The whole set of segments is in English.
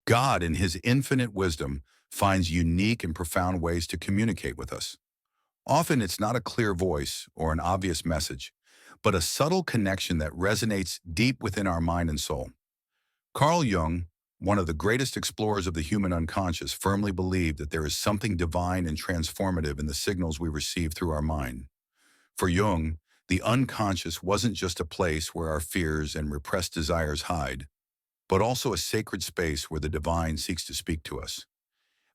God, in his infinite wisdom, finds unique and profound ways to communicate with us. Often it's not a clear voice or an obvious message, but a subtle connection that resonates deep within our mind and soul. Carl Jung, one of the greatest explorers of the human unconscious, firmly believed that there is something divine and transformative in the signals we receive through our mind. For Jung, the unconscious wasn't just a place where our fears and repressed desires hide, but also a sacred space where the divine seeks to speak to us.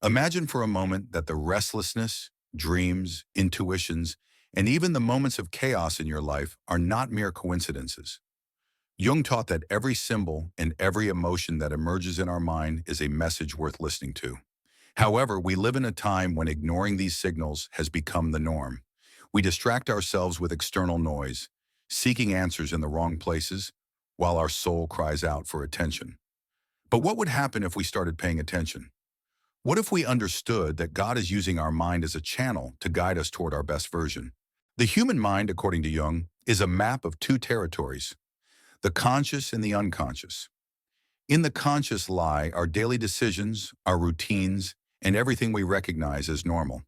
Imagine for a moment that the restlessness, dreams, intuitions, and even the moments of chaos in your life are not mere coincidences. Jung taught that every symbol and every emotion that emerges in our mind is a message worth listening to. However, we live in a time when ignoring these signals has become the norm. We distract ourselves with external noise, seeking answers in the wrong places, while our soul cries out for attention. But what would happen if we started paying attention? What if we understood that God is using our mind as a channel to guide us toward our best version? The human mind, according to Jung, is a map of two territories, the conscious and the unconscious. In the conscious lie our daily decisions, our routines, and everything we recognize as normal.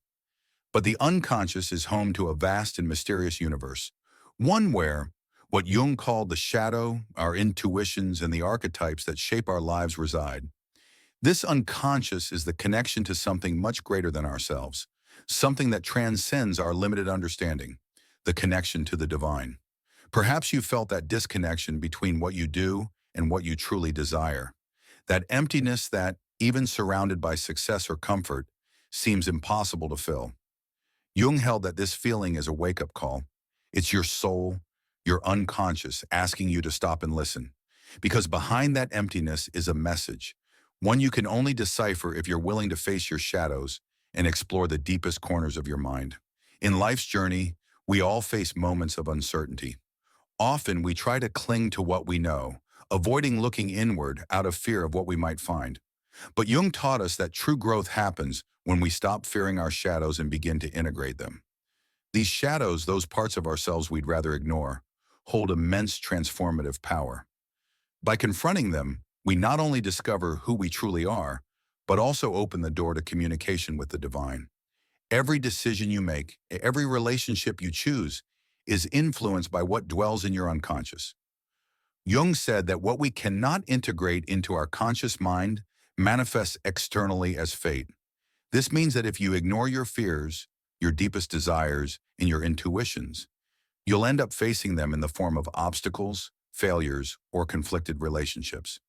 But the unconscious is home to a vast and mysterious universe, one where what Jung called the shadow, our intuitions, and the archetypes that shape our lives reside. This unconscious is the connection to something much greater than ourselves, something that transcends our limited understanding, the connection to the divine. Perhaps you felt that disconnection between what you do and what you truly desire, that emptiness that, even surrounded by success or comfort, seems impossible to fill. Jung held that this feeling is a wake-up call. It's your soul, your unconscious, asking you to stop and listen. Because behind that emptiness is a message, one you can only decipher if you're willing to face your shadows and explore the deepest corners of your mind. In life's journey, we all face moments of uncertainty. Often we try to cling to what we know, avoiding looking inward out of fear of what we might find. But Jung taught us that true growth happens when we stop fearing our shadows and begin to integrate them. These shadows, those parts of ourselves we'd rather ignore, hold immense transformative power. By confronting them, we not only discover who we truly are, but also open the door to communication with the divine. Every decision you make, every relationship you choose, is influenced by what dwells in your unconscious. Jung said that what we cannot integrate into our conscious mind manifests externally as fate. This means that if you ignore your fears, your deepest desires, and your intuitions, you'll end up facing them in the form of obstacles, failures, or conflicted relationships.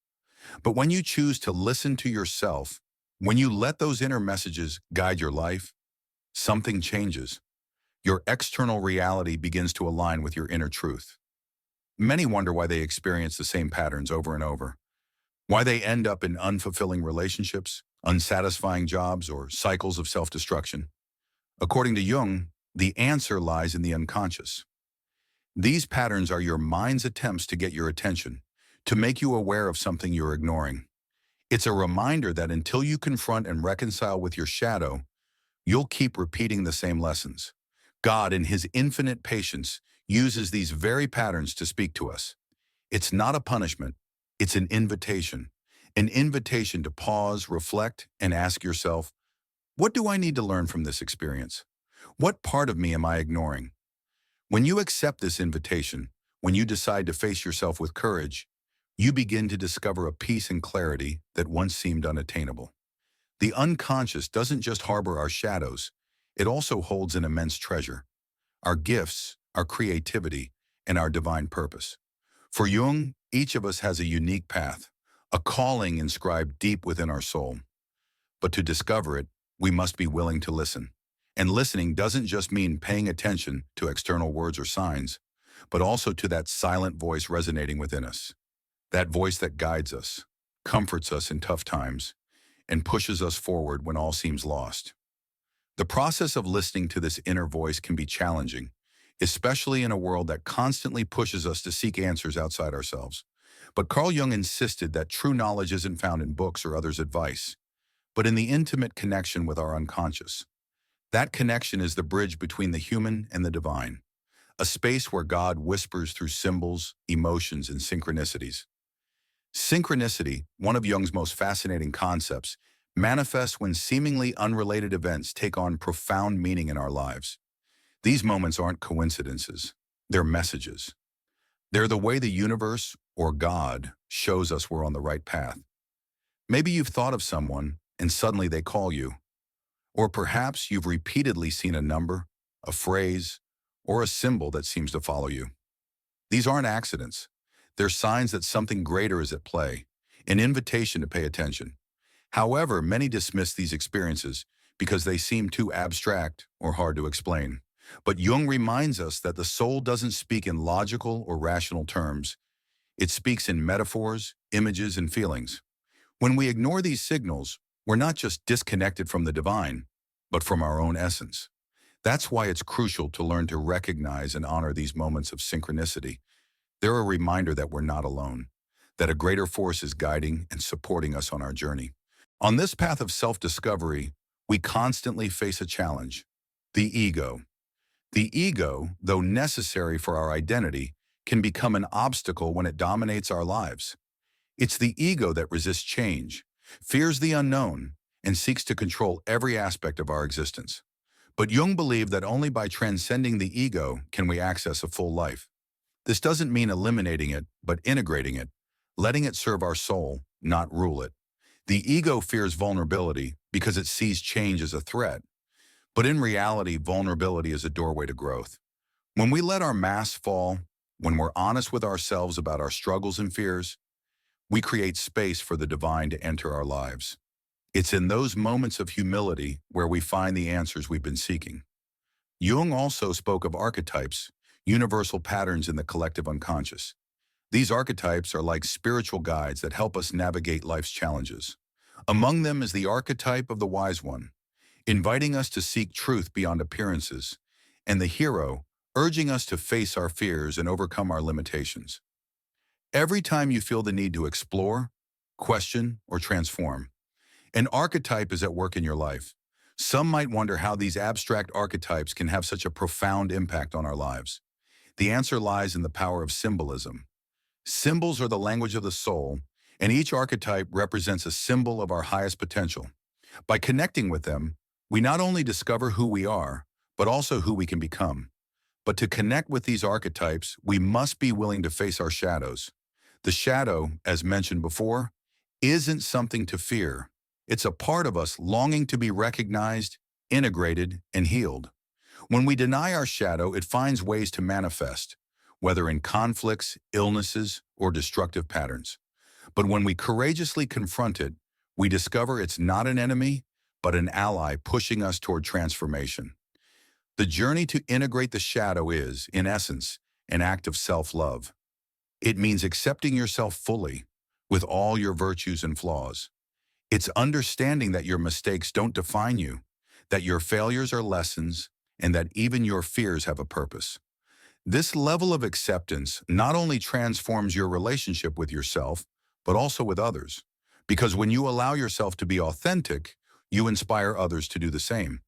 But when you choose to listen to yourself, when you let those inner messages guide your life, something changes. Your external reality begins to align with your inner truth. Many wonder why they experience the same patterns over and over, why they end up in unfulfilling relationships, unsatisfying jobs, or cycles of self-destruction. According to Jung, the answer lies in the unconscious. These patterns are your mind's attempts to get your attention, to make you aware of something you're ignoring. It's a reminder that until you confront and reconcile with your shadow, you'll keep repeating the same lessons. God, in his infinite patience, uses these very patterns to speak to us. It's not a punishment, it's an invitation to pause, reflect, and ask yourself, what do I need to learn from this experience? What part of me am I ignoring? When you accept this invitation, when you decide to face yourself with courage, you begin to discover a peace and clarity that once seemed unattainable. The unconscious doesn't just harbor our shadows, it also holds an immense treasure, our gifts, our creativity, and our divine purpose. For Jung, each of us has a unique path, a calling inscribed deep within our soul. But to discover it, we must be willing to listen. And listening doesn't just mean paying attention to external words or signs, but also to that silent voice resonating within us. That voice that guides us, comforts us in tough times, and pushes us forward when all seems lost. The process of listening to this inner voice can be challenging, especially in a world that constantly pushes us to seek answers outside ourselves. But Carl Jung insisted that true knowledge isn't found in books or others' advice, but in the intimate connection with our unconscious. That connection is the bridge between the human and the divine, a space where God whispers through symbols, emotions, and synchronicities. Synchronicity, one of Jung's most fascinating concepts, manifests when seemingly unrelated events take on profound meaning in our lives. These moments aren't coincidences, they're messages. They're the way the universe, or God, shows us we're on the right path. Maybe you've thought of someone and suddenly they call you. Or perhaps you've repeatedly seen a number, a phrase, or a symbol that seems to follow you. These aren't accidents. They're signs that something greater is at play, an invitation to pay attention. However, many dismiss these experiences because they seem too abstract or hard to explain. But Jung reminds us that the soul doesn't speak in logical or rational terms. It speaks in metaphors, images, and feelings. When we ignore these signals, we're not just disconnected from the divine, but from our own essence. That's why it's crucial to learn to recognize and honor these moments of synchronicity. They're a reminder that we're not alone, that a greater force is guiding and supporting us on our journey. On this path of self-discovery, we constantly face a challenge: the ego. The ego, though necessary for our identity, can become an obstacle when it dominates our lives. It's the ego that resists change, fears the unknown, and seeks to control every aspect of our existence. But Jung believed that only by transcending the ego can we access a full life. This doesn't mean eliminating it, but integrating it, letting it serve our soul, not rule it. The ego fears vulnerability because it sees change as a threat. But in reality, vulnerability is a doorway to growth. When we let our masks fall, when we're honest with ourselves about our struggles and fears, we create space for the divine to enter our lives. It's in those moments of humility where we find the answers we've been seeking. Jung also spoke of archetypes, universal patterns in the collective unconscious. These archetypes are like spiritual guides that help us navigate life's challenges. Among them is the archetype of the wise one, inviting us to seek truth beyond appearances, and the hero, urging us to face our fears and overcome our limitations. Every time you feel the need to explore, question, or transform, an archetype is at work in your life. Some might wonder how these abstract archetypes can have such a profound impact on our lives. The answer lies in the power of symbolism. Symbols are the language of the soul, and each archetype represents a symbol of our highest potential. By connecting with them, we not only discover who we are, but also who we can become. But to connect with these archetypes, we must be willing to face our shadows. The shadow, as mentioned before, isn't something to fear. It's a part of us longing to be recognized, integrated, and healed. When we deny our shadow, it finds ways to manifest, whether in conflicts, illnesses, or destructive patterns. But when we courageously confront it, we discover it's not an enemy, but an ally pushing us toward transformation. The journey to integrate the shadow is, in essence, an act of self-love. It means accepting yourself fully, with all your virtues and flaws. It's understanding that your mistakes don't define you, that your failures are lessons, and that even your fears have a purpose. This level of acceptance not only transforms your relationship with yourself, but also with others. Because when you allow yourself to be authentic, you inspire others to do the same.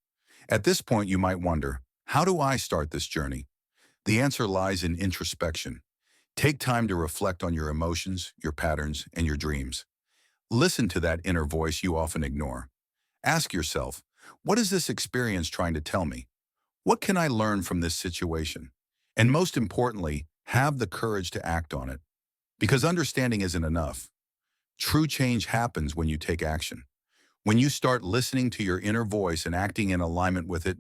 At this point, you might wonder, how do I start this journey? The answer lies in introspection. Take time to reflect on your emotions, your patterns, and your dreams. Listen to that inner voice you often ignore. Ask yourself, what is this experience trying to tell me? What can I learn from this situation? And most importantly, have the courage to act on it. Because understanding isn't enough. True change happens when you take action. When you start listening to your inner voice and acting in alignment with it,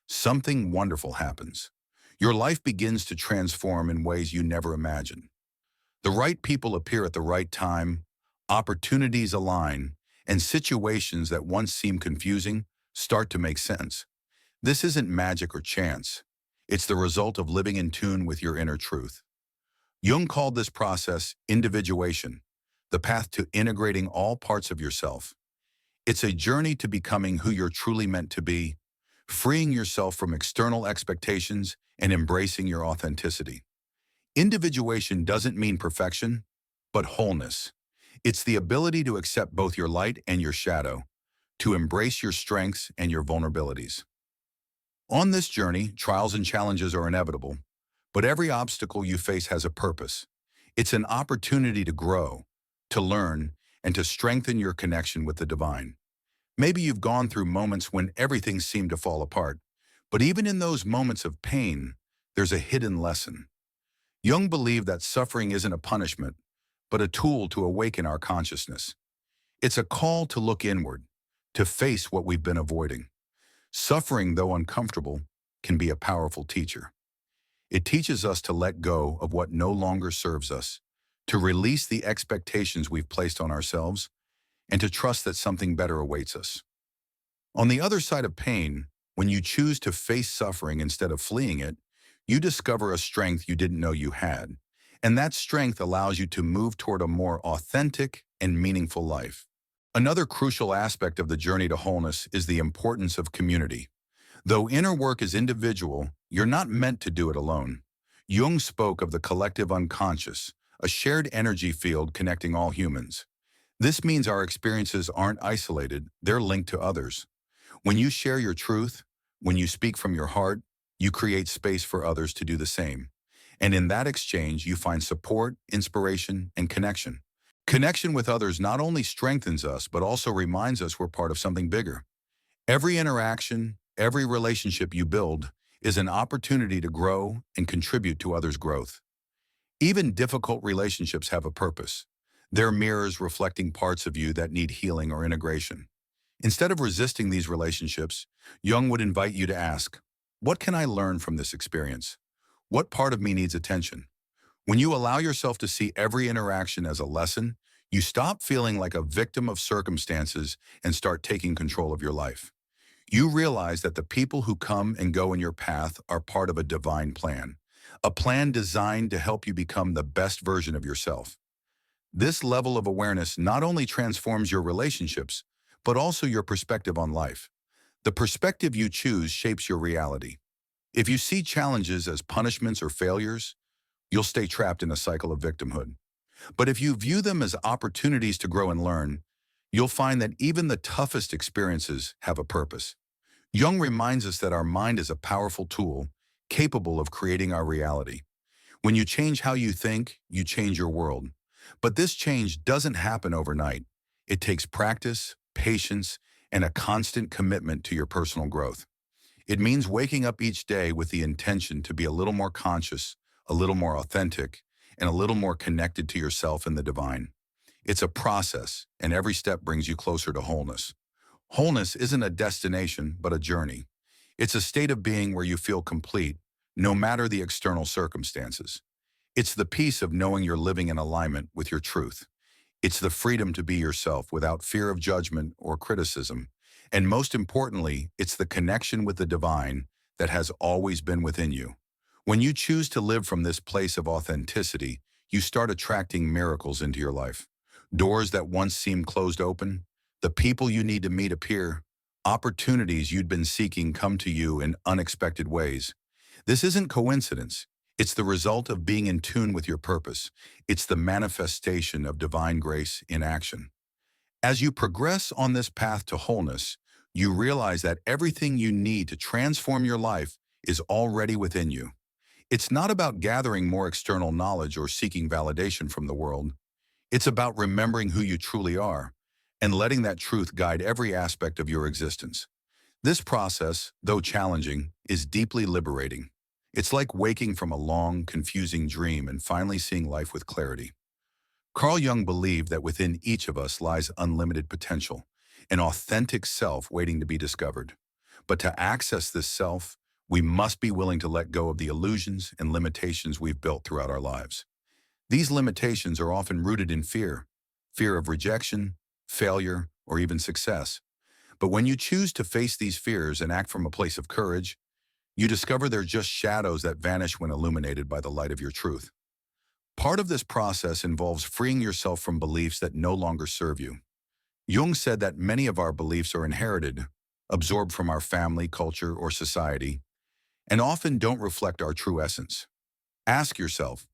something wonderful happens. Your life begins to transform in ways you never imagined. The right people appear at the right time, opportunities align, and situations that once seemed confusing start to make sense. This isn't magic or chance. It's the result of living in tune with your inner truth. Jung called this process individuation, the path to integrating all parts of yourself. It's a journey to becoming who you're truly meant to be, freeing yourself from external expectations and embracing your authenticity. Individuation doesn't mean perfection, but wholeness. It's the ability to accept both your light and your shadow, to embrace your strengths and your vulnerabilities. On this journey, trials and challenges are inevitable, but every obstacle you face has a purpose. It's an opportunity to grow, to learn, and to strengthen your connection with the divine. Maybe you've gone through moments when everything seemed to fall apart, but even in those moments of pain, there's a hidden lesson. Jung believed that suffering isn't a punishment, but a tool to awaken our consciousness. It's a call to look inward, to face what we've been avoiding. Suffering, though uncomfortable, can be a powerful teacher. It teaches us to let go of what no longer serves us, to release the expectations we've placed on ourselves, and to trust that something better awaits us. On the other side of pain, when you choose to face suffering instead of fleeing it, you discover a strength you didn't know you had. And that strength allows you to move toward a more authentic and meaningful life. Another crucial aspect of the journey to wholeness is the importance of community. Though inner work is individual, you're not meant to do it alone. Jung spoke of the collective unconscious, a shared energy field connecting all humans. This means our experiences aren't isolated, they're linked to others. When you share your truth, when you speak from your heart, you create space for others to do the same. And in that exchange, you find support, inspiration, and connection. Connection with others not only strengthens us, but also reminds us we're part of something bigger. Every interaction, every relationship you build is an opportunity to grow and contribute to others' growth. Even difficult relationships have a purpose. They're mirrors reflecting parts of you that need healing or integration. Instead of resisting these relationships, Jung would invite you to ask, what can I learn from this experience? What part of me needs attention? When you allow yourself to see every interaction as a lesson, you stop feeling like a victim of circumstances and start taking control of your life. You realize that the people who come and go in your path are part of a divine plan, a plan designed to help you become the best version of yourself. This level of awareness not only transforms your relationships, but also your perspective on life. The perspective you choose shapes your reality. If you see challenges as punishments or failures, you'll stay trapped in a cycle of victimhood. But if you view them as opportunities to grow and learn, you'll find that even the toughest experiences have a purpose. Jung reminds us that our mind is a powerful tool, capable of creating our reality. When you change how you think, you change your world. But this change doesn't happen overnight. It takes practice, patience, and a constant commitment to your personal growth. It means waking up each day with the intention to be a little more conscious, a little more authentic, and a little more connected to yourself and the divine. It's a process, and every step brings you closer to wholeness. Wholeness isn't a destination, but a journey. It's a state of being where you feel complete, no matter the external circumstances. It's the peace of knowing you're living in alignment with your truth. It's the freedom to be yourself without fear of judgment or criticism. And most importantly, it's the connection with the divine that has always been within you. When you choose to live from this place of authenticity, you start attracting miracles into your life. Doors that once seemed closed open, the people you need to meet appear, opportunities you'd been seeking come to you in unexpected ways. This isn't coincidence. It's the result of being in tune with your purpose. It's the manifestation of divine grace in action. As you progress on this path to wholeness, you realize that everything you need to transform your life is already within you. It's not about gathering more external knowledge or seeking validation from the world. It's about remembering who you truly are and letting that truth guide every aspect of your existence. This process, though challenging, is deeply liberating. It's like waking from a long, confusing dream and finally seeing life with clarity. Carl Jung believed that within each of us lies unlimited potential, an authentic self waiting to be discovered. But to access this self, we must be willing to let go of the illusions and limitations we've built throughout our lives. These limitations are often rooted in fear, fear of rejection, failure, or even success. But when you choose to face these fears and act from a place of courage, you discover they're just shadows that vanish when illuminated by the light of your truth. Part of this process involves freeing yourself from beliefs that no longer serve you. Jung said that many of our beliefs are inherited, absorbed from our family, culture, or society, and often don't reflect our true essence. Ask yourself,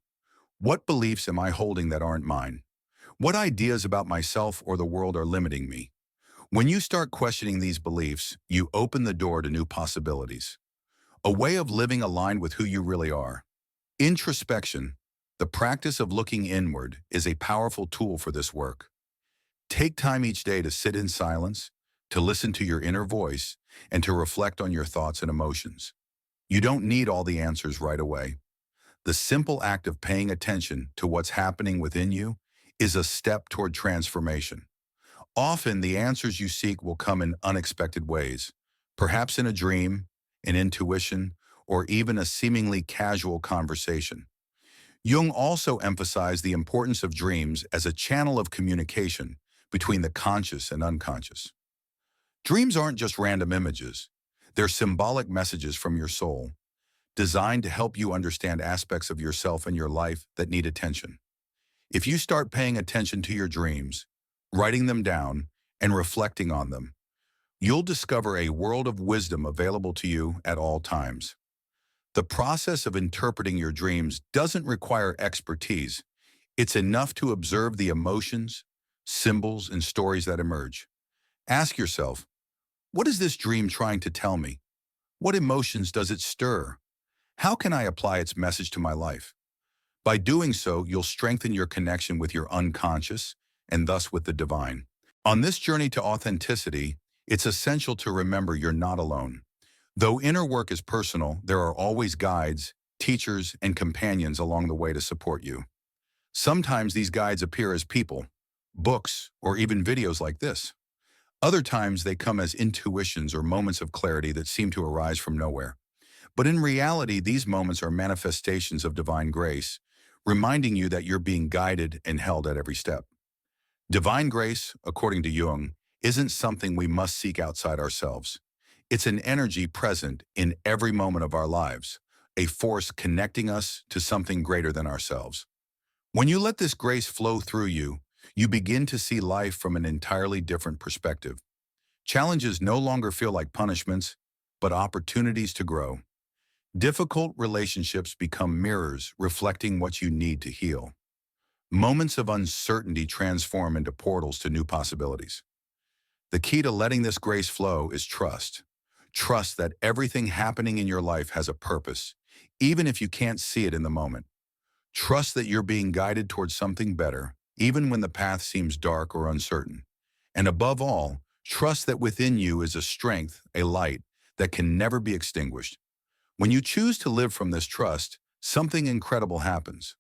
what beliefs am I holding that aren't mine? What ideas about myself or the world are limiting me? When you start questioning these beliefs, you open the door to new possibilities. A way of living aligned with who you really are. Introspection, The practice of looking inward is a powerful tool for this work. Take time each day to sit in silence, to listen to your inner voice, and to reflect on your thoughts and emotions. You don't need all the answers right away. The simple act of paying attention to what's happening within you is a step toward transformation. Often, the answers you seek will come in unexpected ways, perhaps in a dream, an intuition, or even a seemingly casual conversation. Jung also emphasized the importance of dreams as a channel of communication between the conscious and unconscious. Dreams aren't just random images. They're symbolic messages from your soul, designed to help you understand aspects of yourself and your life that need attention. If you start paying attention to your dreams, writing them down, and reflecting on them, you'll discover a world of wisdom available to you at all times. The process of interpreting your dreams doesn't require expertise. It's enough to observe the emotions, symbols, and stories that emerge. Ask yourself, what is this dream trying to tell me? What emotions does it stir? How can I apply its message to my life? By doing so, you'll strengthen your connection with your unconscious and thus with the divine. On this journey to authenticity, it's essential to remember you're not alone. Though inner work is personal, there are always guides, teachers, and companions along the way to support you. Sometimes these guides appear as people, books, or even videos like this. Other times they come as intuitions or moments of clarity that seem to arise from nowhere. But in reality, these moments are manifestations of divine grace, reminding you that you're being guided and held at every step. Divine grace, according to Jung, isn't something we must seek outside ourselves. It's an energy present in every moment of our lives, a force connecting us to something greater than ourselves. When you let this grace flow through you, you begin to see life from an entirely different perspective. Challenges no longer feel like punishments, but opportunities to grow. Difficult relationships become mirrors reflecting what you need to heal. Moments of uncertainty transform into portals to new possibilities. The key to letting this grace flow is trust. Trust that everything happening in your life has a purpose, even if you can't see it in the moment. Trust that you're being guided towards something better, even when the path seems dark or uncertain. And above all, trust that within you is a strength, a light, that can never be extinguished. When you choose to live from this trust, something incredible happens.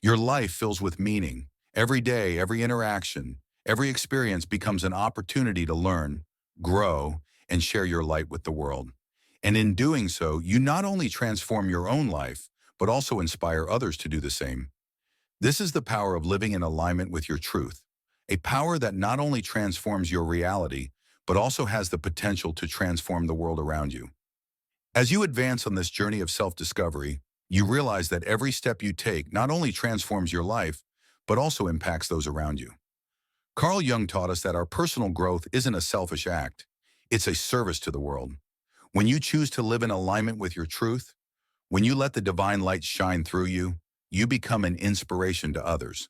Your life fills with meaning. Every day, every interaction, every experience becomes an opportunity to learn, grow, and share your light with the world. And in doing so, you not only transform your own life, but also inspire others to do the same. This is the power of living in alignment with your truth, a power that not only transforms your reality, but also has the potential to transform the world around you. As you advance on this journey of self-discovery, you realize that every step you take not only transforms your life, but also impacts those around you. Carl Jung taught us that our personal growth isn't a selfish act. It's a service to the world. When you choose to live in alignment with your truth, when you let the divine light shine through you, you become an inspiration to others.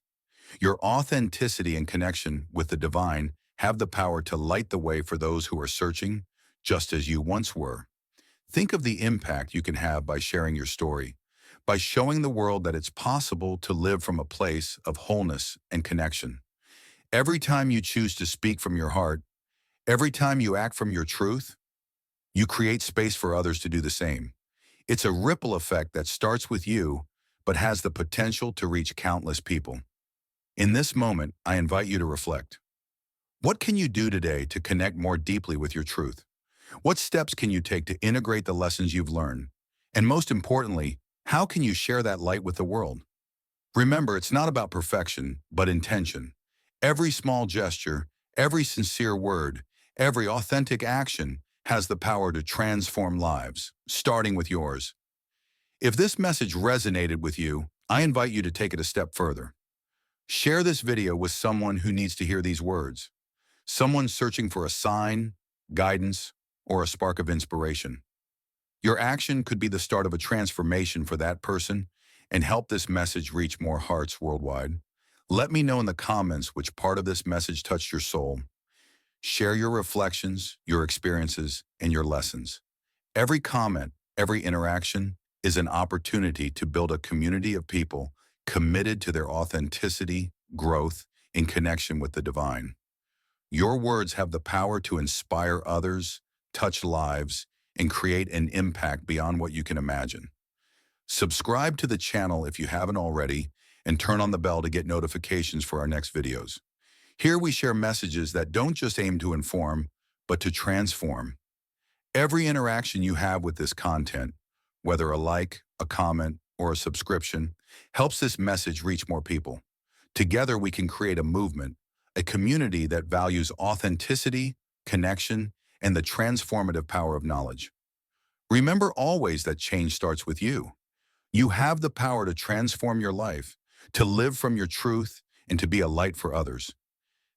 Your authenticity and connection with the divine have the power to light the way for those who are searching, just as you once were. Think of the impact you can have by sharing your story, by showing the world that it's possible to live from a place of wholeness and connection. Every time you choose to speak from your heart, every time you act from your truth, you create space for others to do the same. It's a ripple effect that starts with you, but has the potential to reach countless people. In this moment, I invite you to reflect. What can you do today to connect more deeply with your truth? What steps can you take to integrate the lessons you've learned? And most importantly, how can you share that light with the world? Remember, it's not about perfection, but intention. Every small gesture, every sincere word, every authentic action has the power to transform lives, starting with yours. If this message resonated with you, I invite you to take it a step further. Share this video with someone who needs to hear these words, someone searching for a sign, guidance, or a spark of inspiration. Your action could be the start of a transformation for that person and help this message reach more hearts worldwide. Let me know in the comments which part of this message touched your soul. Share your reflections, your experiences, and your lessons. Every comment, every interaction is an opportunity to build a community of people committed to their authenticity, growth, and connection with the divine. Your words have the power to inspire others, touch lives, and create an impact beyond what you can imagine. Subscribe to the channel if you haven't already, and turn on the bell to get notifications for our next videos. Here we share messages that don't just aim to inform, but to transform. Every interaction you have with this content, whether a like, a comment, or a subscription, helps this message reach more people. Together we can create a movement, a community that values authenticity, connection, and the transformative power of knowledge. Remember always that change starts with you. You have the power to transform your life, to live from your truth, and to be a light for others.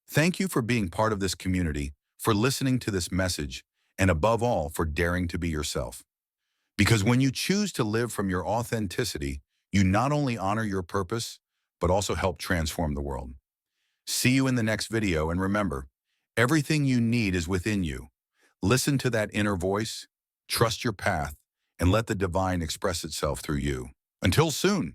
Thank you for being part of this community, for listening to this message, and above all, for daring to be yourself. Because when you choose to live from your authenticity, you not only honor your purpose, but also help transform the world. See you in the next video, and remember, everything you need is within you. Listen to that inner voice, trust your path, and let the divine express itself through you. Until soon.